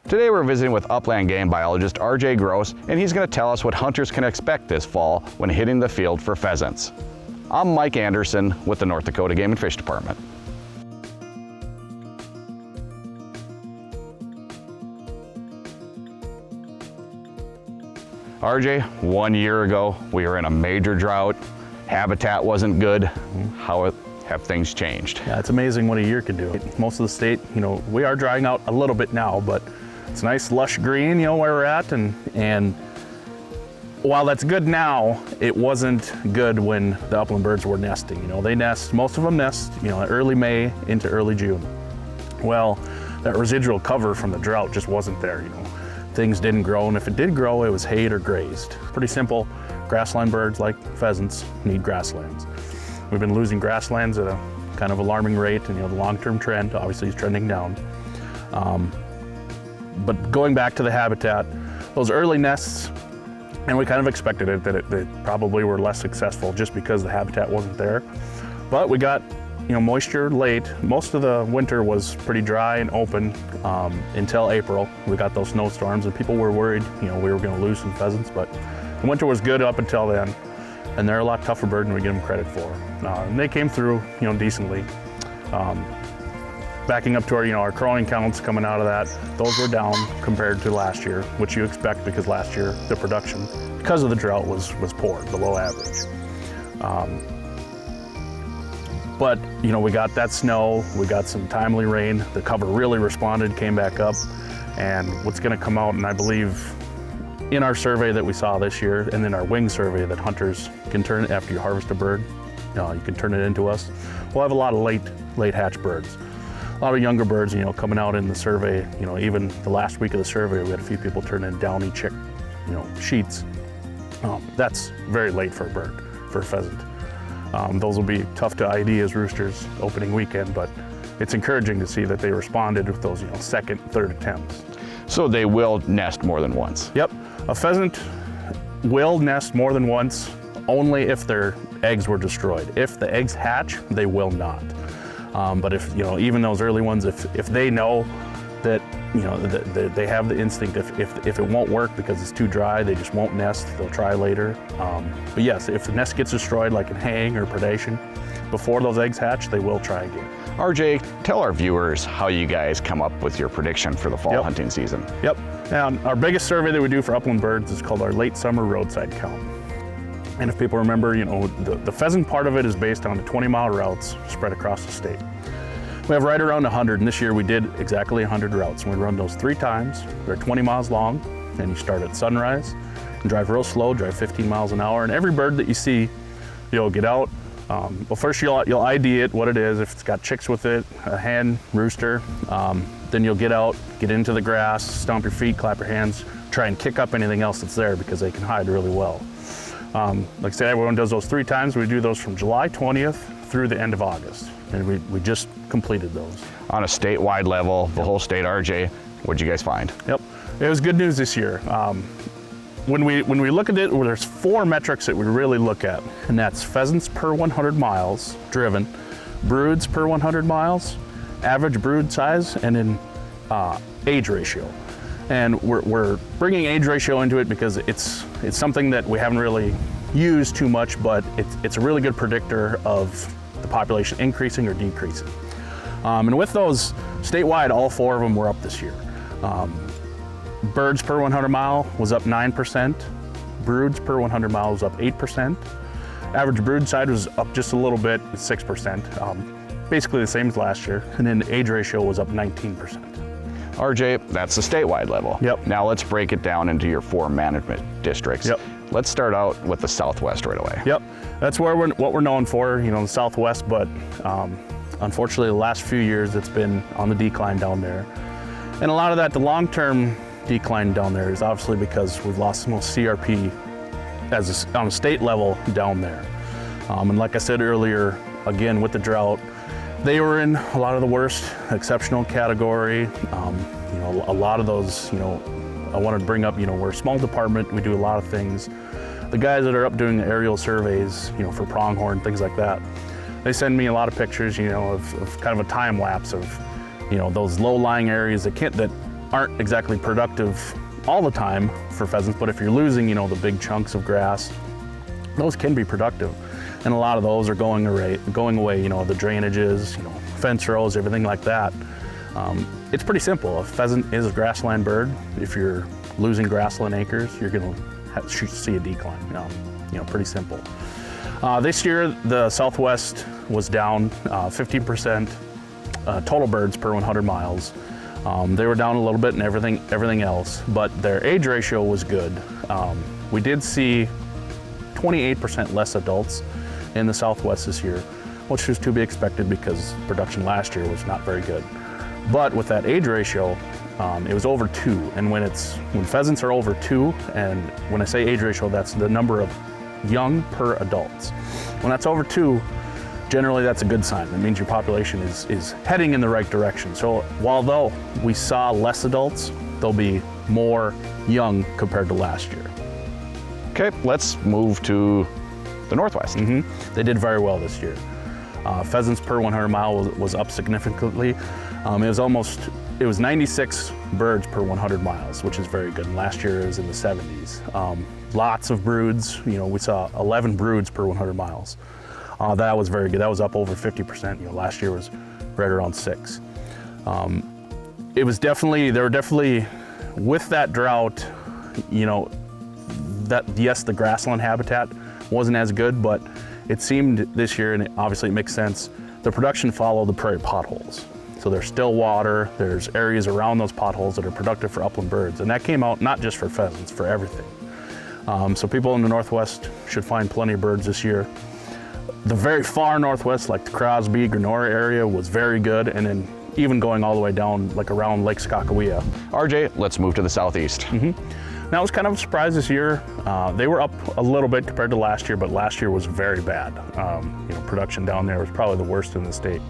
Today we're visiting with upland game biologist RJ Gross, and he's going to tell us what hunters can expect this fall when hitting the field for pheasants. I'm Mike Anderson with the North Dakota Game and Fish Department. RJ, 1 year ago we were in a major drought. Habitat wasn't good. How have things changed? Yeah, it's amazing what a year can do. Most of the state, we are drying out a little bit now, but it's nice lush green, where we're at, and while that's good now, it wasn't good when the upland birds were nesting. They nest, most of them nest, early May into early June. Well, that residual cover from the drought just wasn't there. Things didn't grow, and if it did grow, it was hayed or grazed. Pretty simple. Grassland birds like pheasants need grasslands. We've been losing grasslands at a kind of alarming rate, and the long-term trend obviously is trending down. But going back to the habitat, those early nests, and we kind of expected it, that they probably were less successful just because the habitat wasn't there. But we got moisture late. Most of the winter was pretty dry and open until April. We got those snowstorms, and people were worried we were going to lose some pheasants, but the winter was good up until then, and they're a lot tougher bird than we give them credit for. And they came through decently. Backing up to our crowing counts coming out of that, those were down compared to last year, which you expect because last year the production, because of the drought, was poor, below average. But we got that snow, we got some timely rain, the cover really responded, came back up, and what's going to come out, and I believe in our survey that we saw this year, and in our wing survey that hunters can turn after you harvest a bird, you can turn it into us. We'll have a lot of late hatch birds. A lot of younger birds, coming out in the survey. Even the last week of the survey, we had a few people turn in downy chick, sheets. That's very late for a bird, for a pheasant. Those will be tough to ID as roosters opening weekend, but it's encouraging to see that they responded with those, second, third attempts. So they will nest more than once? Yep. A pheasant will nest more than once only if their eggs were destroyed. If the eggs hatch, they will not. But if, even those early ones, if they know that, that they have the instinct, if it won't work because it's too dry, they just won't nest, they'll try later. But yes, if the nest gets destroyed, like in haying or predation, before those eggs hatch, they will try again. RJ, tell our viewers how you guys come up with your prediction for the fall hunting season. Yep. And our biggest survey that we do for upland birds is called our late summer roadside count. And if people remember, the pheasant part of it is based on the 20-mile routes spread across the state. We have right around 100, and this year we did exactly 100 routes. And we run those 3 times. They're 20 miles long, and you start at sunrise and drive real slow, drive 15 miles an hour. And every bird that you see, you'll get out. Well, first you'll ID it, what it is, if it's got chicks with it, a hen, rooster. Then you'll get out, get into the grass, stomp your feet, clap your hands, try and kick up anything else that's there because they can hide really well. Like I said, everyone does those 3 times. We do those from July 20th through the end of August. And we just completed those. On a statewide level, the whole state, RJ, what'd you guys find? Yep, it was good news this year. When we look at it, there's 4 metrics that we really look at, and that's pheasants per 100 miles driven, broods per 100 miles, average brood size, and then age ratio. And we're bringing age ratio into it because it's something that we haven't really used too much, but it's a really good predictor of the population increasing or decreasing. And with those, statewide, all 4 of them were up this year. Birds per 100 mile was up 9%. Broods per 100 mile was up 8%. Average brood size was up just a little bit, 6%. Basically the same as last year. And then the age ratio was up 19%. RJ, that's the statewide level. Yep. Now let's break it down into your 4 management districts. Yep. Let's start out with the Southwest right away. Yep, that's what we're known for, the Southwest, but unfortunately the last few years it's been on the decline down there. And a lot of that, the long-term decline down there is obviously because we've lost the most CRP on a state level down there. And like I said earlier, again with the drought, they were in a lot of the worst exceptional category. A lot of those, I wanted to bring up, we're a small department, we do a lot of things. The guys that are up doing the aerial surveys, for pronghorn, things like that, they send me a lot of pictures, of kind of a time lapse of, those low-lying areas that aren't exactly productive all the time for pheasants, but if you're losing, the big chunks of grass, those can be productive. And a lot of those are going away, the drainages, fence rows, everything like that. It's pretty simple. A pheasant is a grassland bird. If you're losing grassland acres, you're gonna see a decline, pretty simple. This year, the Southwest was down 15% total birds per 100 miles. They were down a little bit in everything else, but their age ratio was good. We did see 28% less adults in the Southwest this year, which was to be expected because production last year was not very good. But with that age ratio, it was over 2, and when pheasants are over 2, and when I say age ratio, that's the number of young per adults. When that's over 2, generally that's a good sign. That means your population is heading in the right direction. So although we saw less adults, there'll be more young compared to last year. Okay, let's move to the Northwest. They did very well this year. Pheasants per 100 mile was up significantly. It was 96 birds per 100 miles, which is very good. And last year it was in the 70s. Lots of broods. We saw 11 broods per 100 miles. That was very good. That was up over 50%. Last year was right around 6. They were definitely with that drought. The grassland habitat wasn't as good, but it seemed this year, and obviously it makes sense, the production followed the prairie potholes. So there's still water, there's areas around those potholes that are productive for upland birds. And that came out not just for pheasants, for everything. So people in the Northwest should find plenty of birds this year. The very far Northwest, like the Crosby, Granora area, was very good. And then even going all the way down, like around Lake Skakawea. RJ, let's move to the Southeast. Now, it was kind of a surprise this year. They were up a little bit compared to last year, but last year was very bad. Production down there was probably the worst in the state.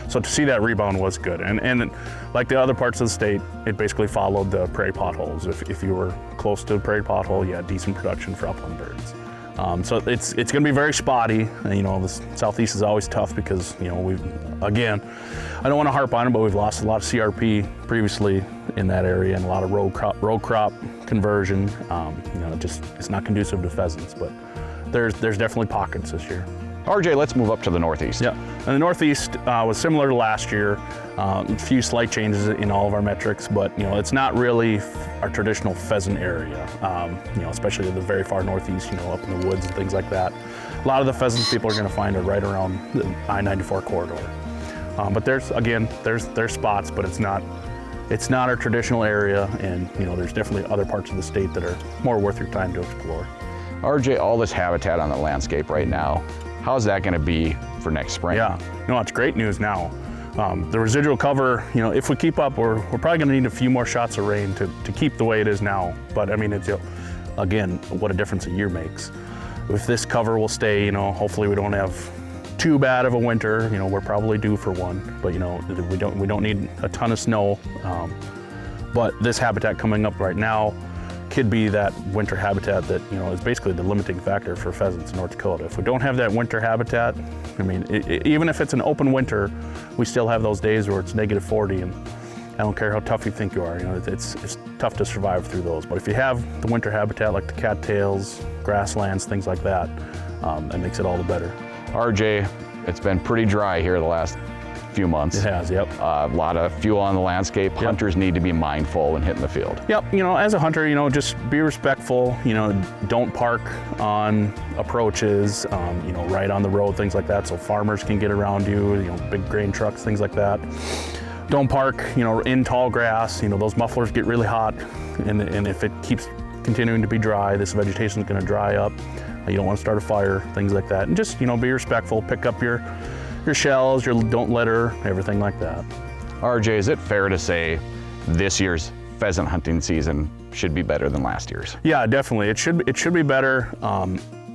So to see that rebound was good. And like the other parts of the state, it basically followed the prairie potholes. If you were close to a prairie pothole, you had decent production for upland birds. So it's going to be very spotty. The Southeast is always tough because, I don't want to harp on it, but we've lost a lot of CRP previously in that area and a lot of row crop conversion. It's not conducive to pheasants, but there's definitely pockets this year. RJ, let's move up to the Northeast. Yeah, and the Northeast was similar to last year. A few slight changes in all of our metrics, but it's not really our traditional pheasant area. Especially the very far Northeast, up in the woods and things like that. A lot of the pheasants people are going to find are right around the I-94 corridor. But there's spots, but it's not our traditional area, and there's definitely other parts of the state that are more worth your time to explore. RJ, all this habitat on the landscape right now, how's that going to be for next spring? Yeah, it's great news now. The residual cover, if we keep up, we're probably going to need a few more shots of rain to keep the way it is now. But it's again, what a difference a year makes. If this cover will stay, hopefully we don't have too bad of a winter. We're probably due for one, but we don't need a ton of snow. But this habitat coming up right now could be that winter habitat that is basically the limiting factor for pheasants in North Dakota. If we don't have that winter habitat, even if it's an open winter, we still have those days where it's -40, and I don't care how tough you think you are. It's tough to survive through those. But if you have the winter habitat like the cattails, grasslands, things like that, that makes it all the better. RJ, it's been pretty dry here the last few months. It has, yep. A lot of fuel on the landscape. Yep. Hunters need to be mindful when hitting the field. Yep, as a hunter, just be respectful. Don't park on approaches, right on the road, things like that, so farmers can get around you, big grain trucks, things like that. Don't park, in tall grass. Those mufflers get really hot, and if it keeps continuing to be dry, this vegetation is going to dry up. You don't want to start a fire, things like that. And just, be respectful, pick up your shells, don't litter, everything like that. RJ, is it fair to say this year's pheasant hunting season should be better than last year's? Yeah, definitely. It should be better.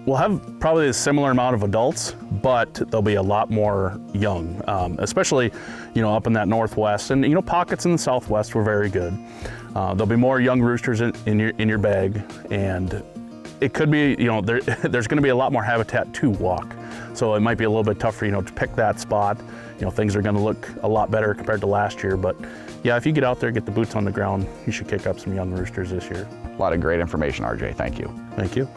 We'll have probably a similar amount of adults, but there'll be a lot more young, especially, up in that Northwest, and pockets in the Southwest were very good. There'll be more young roosters in your bag, and it could be, there's going to be a lot more habitat to walk. So it might be a little bit tougher, to pick that spot. Things are going to look a lot better compared to last year. But yeah, if you get out there, get the boots on the ground, you should kick up some young roosters this year. A lot of great information, RJ. Thank you. Thank you.